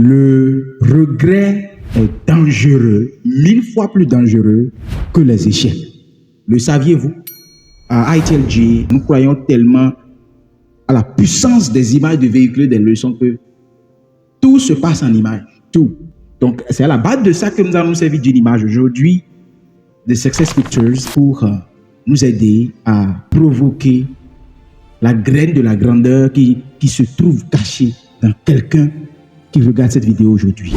Le regret est dangereux, 1000 fois plus dangereux que les échecs. Le saviez-vous? À ITLG, nous croyons tellement à la puissance des images de véhiculer des leçons que tout se passe en images. Tout. Donc, c'est à la base de ça que nous allons servir d'une image aujourd'hui, de Success Pictures, pour nous aider à provoquer la graine de la grandeur qui se trouve cachée dans quelqu'un qui regarde cette vidéo aujourd'hui.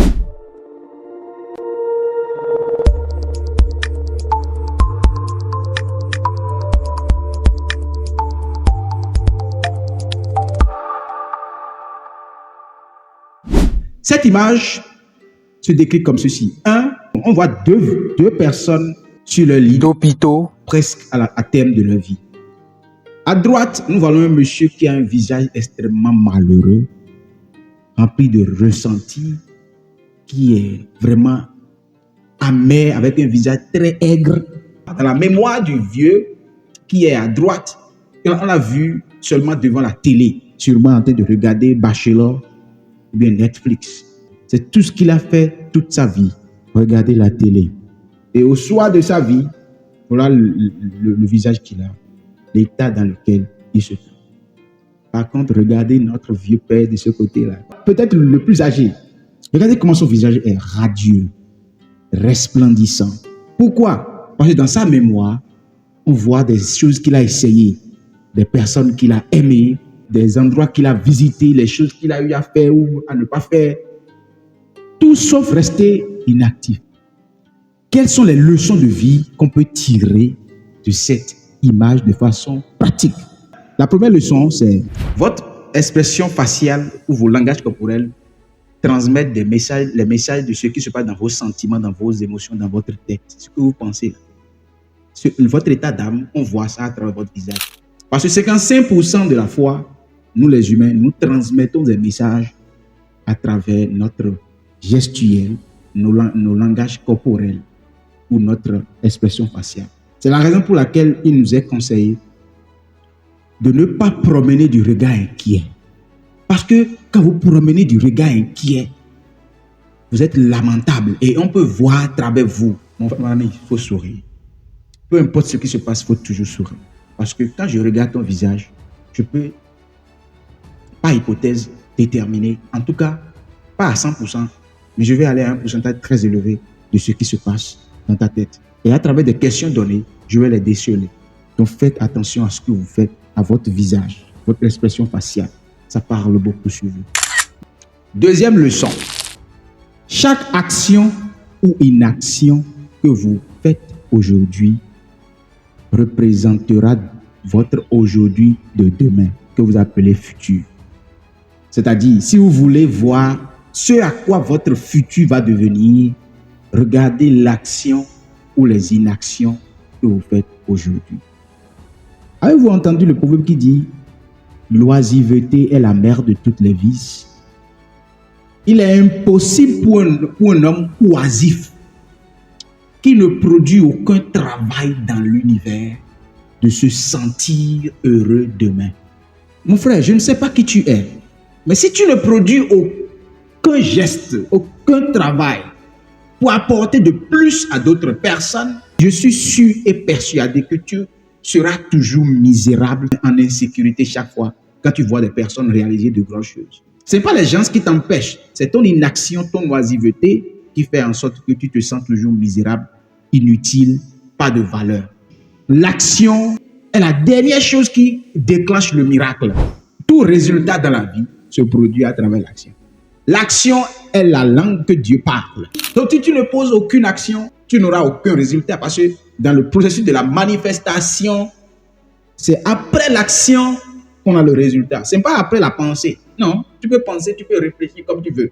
Cette image se décrit comme ceci. On voit deux personnes sur le lit d'hôpital, presque à terme de leur vie. À droite, nous voyons un monsieur qui a un visage extrêmement malheureux, rempli de ressenti, qui est vraiment amer, avec un visage très aigre. Dans la mémoire du vieux qui est à droite, on l'a vu seulement devant la télé, sûrement en train de regarder Bachelor ou bien Netflix. C'est tout ce qu'il a fait toute sa vie, regarder la télé. Et au soir de sa vie, voilà le visage qu'il a, l'état dans lequel il se trouve. Par contre, regardez notre vieux père de ce côté-là, peut-être le plus âgé. Regardez comment son visage est radieux, resplendissant. Pourquoi? Parce que dans sa mémoire, on voit des choses qu'il a essayées, des personnes qu'il a aimées, des endroits qu'il a visités, les choses qu'il a eu à faire ou à ne pas faire. Tout sauf rester inactif. Quelles sont les leçons de vie qu'on peut tirer de cette image de façon pratique? La première leçon, c'est votre expression faciale ou vos langages corporels transmettent les messages de ce qui se passe dans vos sentiments, dans vos émotions, dans votre tête. Ce que vous pensez. Votre état d'âme, on voit ça à travers votre visage. Parce que 55% de la fois, nous les humains, nous transmettons des messages à travers notre gestuelle, nos langages corporels ou notre expression faciale. C'est la raison pour laquelle il nous est conseillé de ne pas promener du regard inquiet. Parce que quand vous promenez du regard inquiet, vous êtes lamentable et on peut voir à travers vous. Mon ami, il faut sourire. Peu importe ce qui se passe, il faut toujours sourire. Parce que quand je regarde ton visage, je peux, par hypothèse, déterminer, en tout cas, pas à 100%, mais je vais aller à un pourcentage très élevé de ce qui se passe dans ta tête. Et à travers des questions données, je vais les déceler. Donc faites attention à ce que vous faites, à votre visage, votre expression faciale. Ça parle beaucoup sur vous. Deuxième leçon. Chaque action ou inaction que vous faites aujourd'hui représentera votre aujourd'hui de demain, que vous appelez futur. C'est-à-dire, si vous voulez voir ce à quoi votre futur va devenir, regardez l'action ou les inactions que vous faites aujourd'hui. Avez-vous entendu le proverbe qui dit « L'oisiveté est la mère de toutes les vices » ? Il est impossible pour un homme oisif qui ne produit aucun travail dans l'univers de se sentir heureux demain. Mon frère, je ne sais pas qui tu es, mais si tu ne produis aucun geste, aucun travail pour apporter de plus à d'autres personnes, je suis sûr et persuadé que tu seras toujours misérable, en insécurité chaque fois quand tu vois des personnes réaliser de grandes choses. Ce n'est pas les gens qui t'empêchent, c'est ton inaction, ton oisiveté qui fait en sorte que tu te sens toujours misérable, inutile, pas de valeur. L'action est la dernière chose qui déclenche le miracle. Tout résultat dans la vie se produit à travers l'action. L'action est la langue que Dieu parle. Donc si tu ne poses aucune action, tu n'auras aucun résultat parce que dans le processus de la manifestation, c'est après l'action qu'on a le résultat. Ce n'est pas après la pensée. Non, tu peux penser, tu peux réfléchir comme tu veux.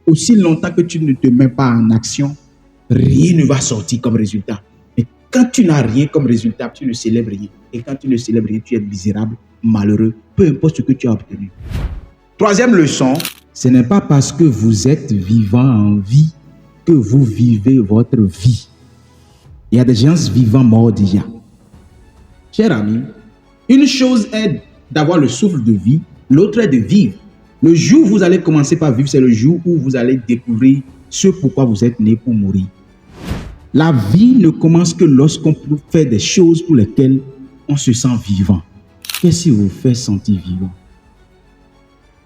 Aussi longtemps que tu ne te mets pas en action, rien ne va sortir comme résultat. Mais quand tu n'as rien comme résultat, tu ne célèbres rien. Et quand tu ne célèbres rien, tu es misérable, malheureux, peu importe ce que tu as obtenu. Troisième leçon, ce n'est pas parce que vous êtes vivant en vie que vous vivez votre vie. Il y a des gens vivants morts déjà. Cher ami, une chose est d'avoir le souffle de vie, l'autre est de vivre. Le jour où vous allez commencer par vivre, c'est le jour où vous allez découvrir ce pourquoi vous êtes né pour mourir. La vie ne commence que lorsqu'on fait des choses pour lesquelles on se sent vivant. Qu'est-ce qui vous fait sentir vivant?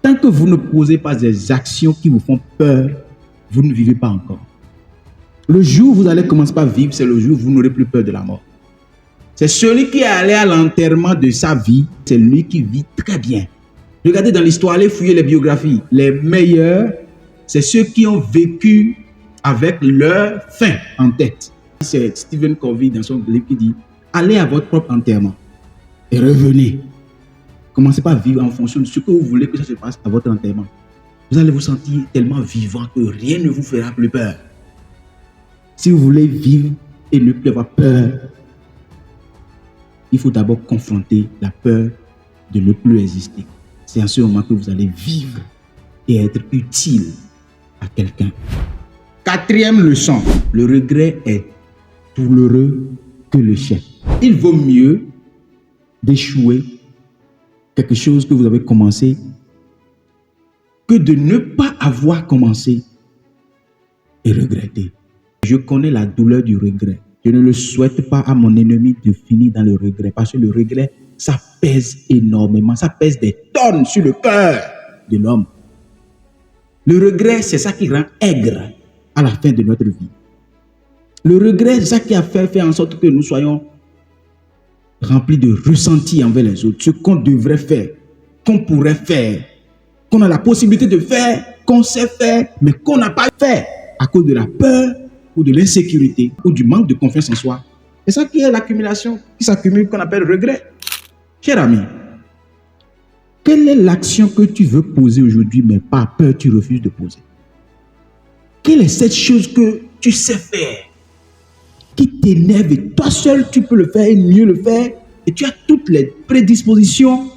Tant que vous ne posez pas des actions qui vous font peur, vous ne vivez pas encore. Le jour où vous allez commencer par vivre, c'est le jour où vous n'aurez plus peur de la mort. C'est celui qui est allé à l'enterrement de sa vie, c'est lui qui vit très bien. Regardez dans l'histoire, allez fouiller les biographies. Les meilleurs, c'est ceux qui ont vécu avec leur fin en tête. C'est Stephen Covey dans son livre qui dit « Allez à votre propre enterrement et revenez. Commencez pas à vivre en fonction de ce que vous voulez que ça se passe à votre enterrement. Vous allez vous sentir tellement vivant que rien ne vous fera plus peur. Si vous voulez vivre et ne plus avoir peur, il faut d'abord confronter la peur de ne plus exister. C'est en ce moment que vous allez vivre et être utile à quelqu'un. Quatrième leçon, le regret est douloureux que l'échec. Il vaut mieux d'échouer quelque chose que vous avez commencé que de ne pas avoir commencé et regretter. Je connais la douleur du regret. Je ne le souhaite pas à mon ennemi de finir dans le regret parce que le regret, ça pèse énormément. Ça pèse des tonnes sur le cœur de l'homme. Le regret, c'est ça qui rend aigre à la fin de notre vie. Le regret, c'est ça qui a fait en sorte que nous soyons remplis de ressentis envers les autres. Ce qu'on devrait faire, qu'on pourrait faire, qu'on a la possibilité de faire, qu'on sait faire, mais qu'on n'a pas fait à cause de la peur ou de l'insécurité ou du manque de confiance en soi. C'est ça qui est l'accumulation, qui s'accumule, qu'on appelle regret. Cher ami, quelle est l'action que tu veux poser aujourd'hui, mais par peur, tu refuses de poser? Quelle est cette chose que tu sais faire, qui t'énerve et toi seul, tu peux le faire et mieux le faire et tu as toutes les prédispositions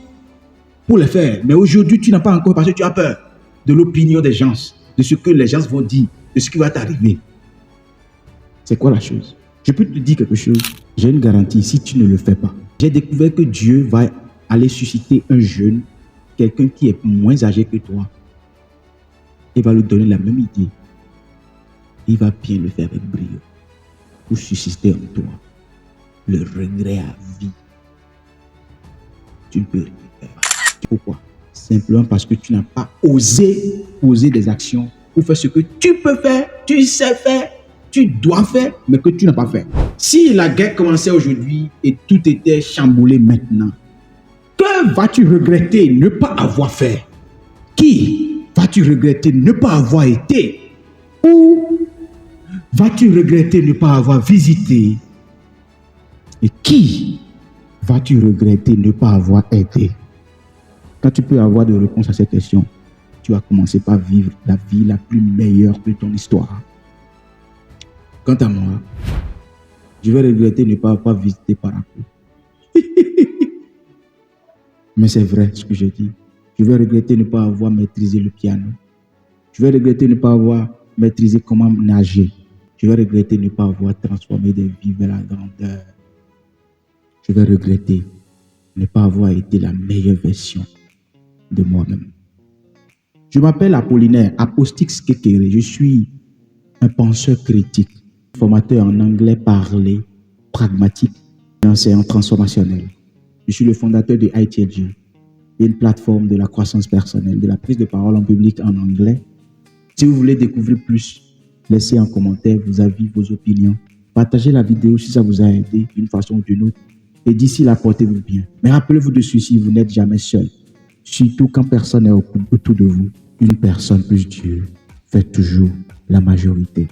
pour le faire. Mais aujourd'hui, tu n'as pas encore parce que tu as peur de l'opinion des gens, de ce que les gens vont dire, de ce qui va t'arriver. C'est quoi la chose? Je peux te dire quelque chose. J'ai une garantie, si tu ne le fais pas. J'ai découvert que Dieu va aller susciter un jeune, quelqu'un qui est moins âgé que toi. Il va lui donner la même idée. Il va bien le faire avec brio. Pour susciter en toi le regret à vie. Tu ne peux rien faire. Pourquoi? Simplement parce que tu n'as pas osé poser des actions pour faire ce que tu peux faire, tu sais faire, tu dois faire, mais que tu n'as pas fait. Si la guerre commençait aujourd'hui et tout était chamboulé maintenant, que vas-tu regretter ne pas avoir fait? Qui vas-tu regretter ne pas avoir été? Ou vas-tu regretter ne pas avoir visité? Et qui vas-tu regretter ne pas avoir aidé? Quand tu peux avoir des réponses à ces questions, tu vas commencer par vivre la vie la plus meilleure de ton histoire. Quant à moi, je vais regretter ne pas avoir visité Parakou. Mais c'est vrai ce que je dis. Je vais regretter ne pas avoir maîtrisé le piano. Je vais regretter ne pas avoir maîtrisé comment nager. Je vais regretter ne pas avoir transformé des vies vers la grandeur. Je vais regretter ne pas avoir été la meilleure version de moi-même. Je m'appelle Apollinaire, Apostix Kekere. Je suis un penseur critique, formateur en anglais parlé, pragmatique et enseignant transformationnel. Je suis le fondateur de ITLG, une plateforme de la croissance personnelle, de la prise de parole en public en anglais. Si vous voulez découvrir plus, laissez en commentaire vos avis, vos opinions. Partagez la vidéo si ça vous a aidé d'une façon ou d'une autre. Et d'ici là, portez-vous bien. Mais rappelez-vous de ceci, vous n'êtes jamais seul. Surtout quand personne n'est autour de vous. Une personne plus Dieu fait toujours la majorité.